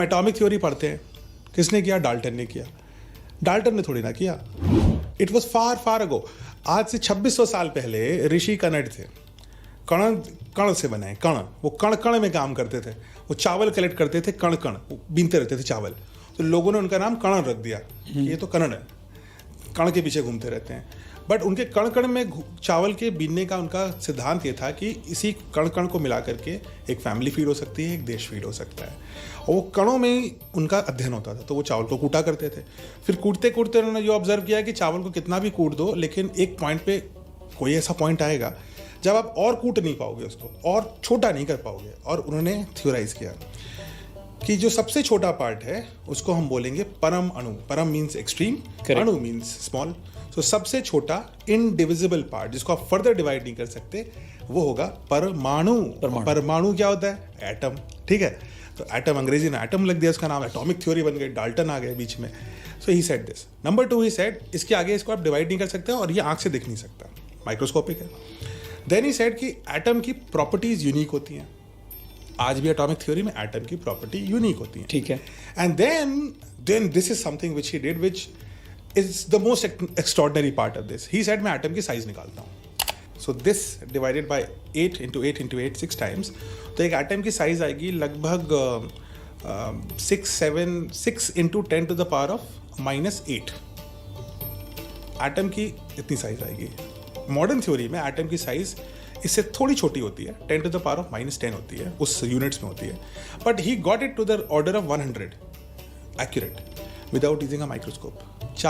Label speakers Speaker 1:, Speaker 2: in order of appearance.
Speaker 1: Atomic theory पढ़ते हैं, किसने किया? डाल्टन ने किया। डाल्टन ने थोड़ी ना किया, इट वॉज फार फार अगो। आज से 2600 साल पहले ऋषि कनड थे, कण से बनाए कण, वो कण कण में काम करते थे, वो चावल कलेक्ट करते थे, कण कण बीनते रहते थे चावल, तो लोगों ने उनका नाम कण रख दिया, ये तो कण है, कण के पीछे घूमते रहते हैं। बट उनके कण कण में चावल के बीनने का उनका सिद्धांत ये था कि इसी कण कण को मिला करके एक फैमिली फीड हो सकती है, एक देश फीड हो सकता है, और वो कणों में ही उनका अध्ययन होता था। तो वो चावल को कूटा करते थे, फिर कूटते कूटते उन्होंने जो ऑब्जर्व किया कि चावल को कितना भी कूट दो, लेकिन एक पॉइंट पे कोई ऐसा पॉइंट आएगा जब आप और कूट नहीं पाओगे उसको, और छोटा नहीं कर पाओगे। और उन्होंने थ्योराइज किया कि जो सबसे छोटा पार्ट है उसको हम बोलेंगे परम अणु। परम मीन्स एक्सट्रीम, अणु मीन्स स्मॉल। सो सबसे छोटा इनडिविजिबल पार्ट जिसको आप फर्दर डिवाइड नहीं कर सकते वो होगा परमाणु। परमाणु क्या होता है? एटम। ठीक है, तो एटम, अंग्रेजी में एटम लग दिया उसका नाम, एटॉमिक थ्योरी बन गई, डाल्टन आ गए बीच में। So he said this. Number 2 he said इसके आगे इसको आप डिवाइड नहीं कर सकते और ये आंख से दिख नहीं सकता, माइक्रोस्कोपिक है। देन ही सेड कि एटम की प्रॉपर्टीज यूनिक होती हैं। आज भी एटॉमिक थ्योरी में एटम की प्रॉपर्टी यूनिक होती है।
Speaker 2: ठीक है।
Speaker 1: And then this is something which he did which is the most extraordinary part of this. He said मैं एटम की साइज निकालता हूँ। So this divided by 8 into 8 into 8 6 times, तो एक एटम की साइज आएगी लगभग 6 into 10 to the power of -8। Atom की इतनी साइज आएगी। मॉडर्न थ्योरी में एटम की साइज इससे थोड़ी छोटी होती है, 10 to the power of -10 होती है, उस यूनिट्स में होती है। But he got it to the order of 100 accurate without using a microscope.